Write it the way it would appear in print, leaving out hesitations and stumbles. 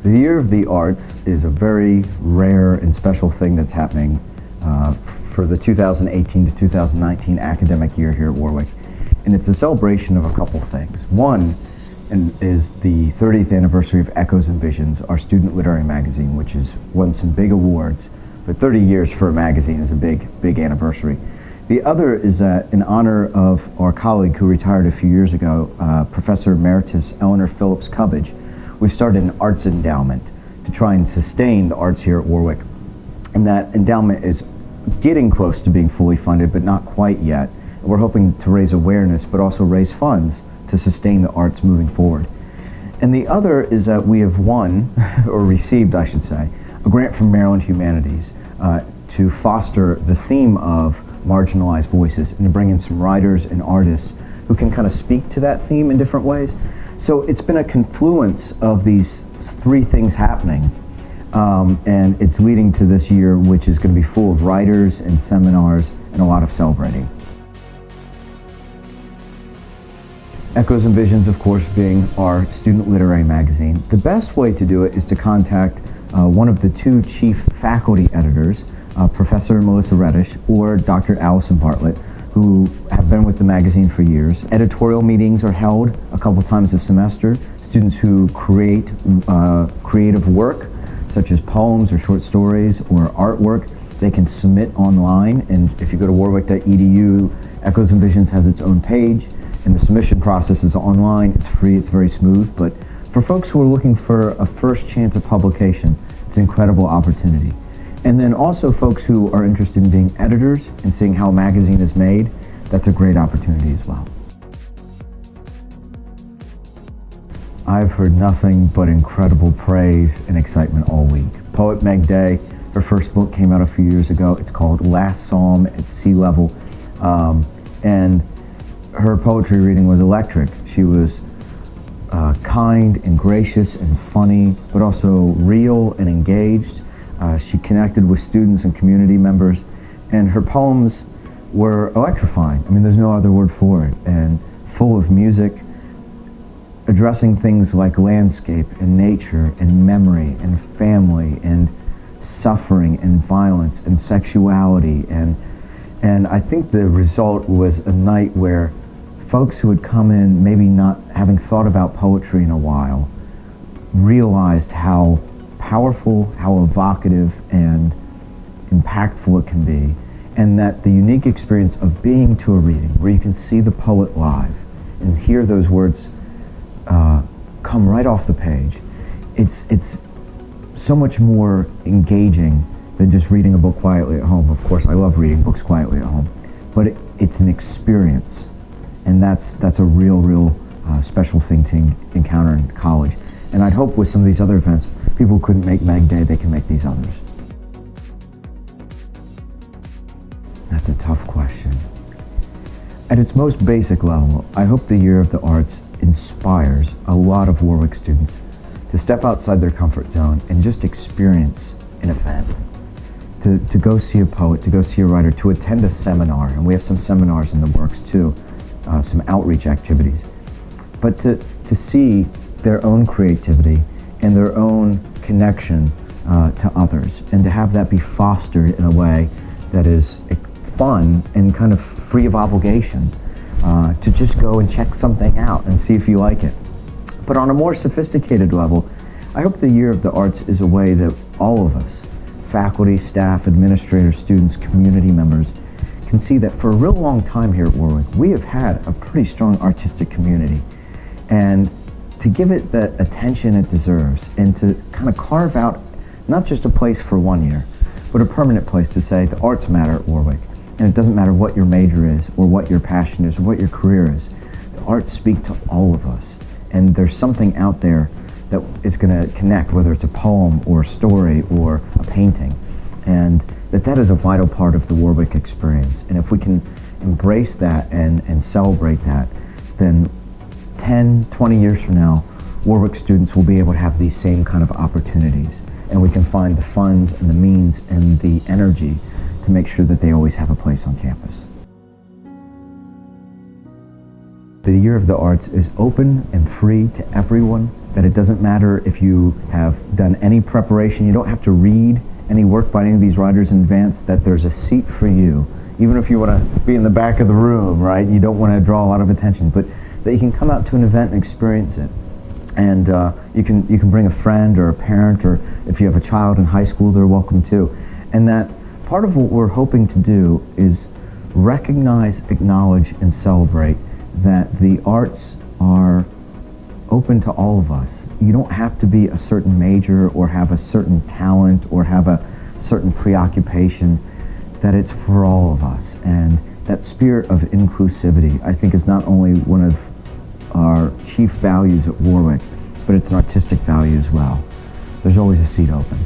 The Year of the Arts is a very rare and special thing that's happening for the 2018 to 2019 academic year here at Wor-Wic. And it's a celebration of a couple things. One is the 30th anniversary of Echoes and Visions, our student literary magazine, which has won some big awards. But 30 years for a magazine is a big anniversary. The other is that in honor of our colleague who retired a few years ago, Professor Emeritus Eleanor Phillips Cubbage, we've started an arts endowment to try and sustain the arts here at Wor-Wic. And that endowment is getting close to being fully funded, but not quite yet. And we're hoping to raise awareness, but also raise funds to sustain the arts moving forward. And the other is that we have won, or received, I should say, a grant from Maryland Humanities to foster the theme of marginalized voices and to bring in some writers and artists who can kind of speak to that theme in different ways. So it's been a confluence of these three things happening, and it's leading to this year, which is going to be full of writers and seminars and a lot of celebrating. Echoes and Visions, of course, being our student literary magazine. The best way to do it is to contact one of the two chief faculty editors, Professor Melissa Reddish or Dr. Allison Bartlett, who have been with the magazine for years. Editorial meetings are held a couple times a semester. Students who create creative work, such as poems or short stories or artwork, they can submit online. And if you go to warwick.edu, Echoes and Visions has its own page, and the submission process is online. It's free, it's very smooth. But for folks who are looking for a first chance of publication, it's an incredible opportunity. And then also folks who are interested in being editors and seeing how a magazine is made, that's a great opportunity as well. I've heard nothing but incredible praise and excitement all week. Poet Meg Day, her first book came out a few years ago. It's called Last Psalm at Sea Level. And her poetry reading was electric. She was kind and gracious and funny, but also real and engaged. She connected with students and community members, and her poems were electrifying. I mean, there's no other word for it, and full of music, addressing things like landscape and nature and memory and family and suffering and violence and sexuality. And I think the result was a night where folks who had come in maybe not having thought about poetry in a while realized how powerful, how evocative and impactful it can be, and that the unique experience of being to a reading where you can see the poet live and hear those words come right off the page, it's so much more engaging than just reading a book quietly at home. Of course, I love reading books quietly at home, but it's an experience, and that's a real special thing to encounter in college. And I'd hope with some of these other events, people who couldn't make Meg Day, they can make these others. That's a tough question. At its most basic level, I hope the Year of the Arts inspires a lot of Wor-Wic students to step outside their comfort zone and just experience an event. To go see a poet, to go see a writer, to attend a seminar, and we have some seminars in the works too, some outreach activities. But to see their own creativity and their own connection to others, and to have that be fostered in a way that is fun and kind of free of obligation, to just go and check something out and see if you like it. But on a more sophisticated level, I hope the Year of the Arts is a way that all of us, faculty, staff, administrators, students, community members, can see that for a real long time here at Wor-Wic, we have had a pretty strong artistic community. And to give it the attention it deserves, and to kind of carve out not just a place for 1 year, but a permanent place to say the arts matter at Wor-Wic. And it doesn't matter what your major is, or what your passion is, or what your career is. The arts speak to all of us. And there's something out there that is going to connect, whether it's a poem or a story or a painting. And that is a vital part of the Wor-Wic experience. And if we can embrace that and celebrate that, then 10, 20 years from now, Wor-Wic students will be able to have these same kind of opportunities. And we can find the funds and the means and the energy to make sure that they always have a place on campus. the Year of the Arts is open and free to everyone, that it doesn't matter if you have done any preparation, you don't have to read any work by any of these writers in advance, that there's a seat for you. Even if you want to be in the back of the room, right? You don't want to draw a lot of attention, but that you can come out to an event and experience it. And you can bring a friend or a parent, or if you have a child in high school, they're welcome too. And that part of what we're hoping to do is recognize, acknowledge, and celebrate that the arts are open to all of us. You don't have to be a certain major or have a certain talent or have a certain preoccupation, that it's for all of us. And that spirit of inclusivity, I think, is not only one of our chief values at Wor-Wic, but it's an artistic value as well. There's always a seat open.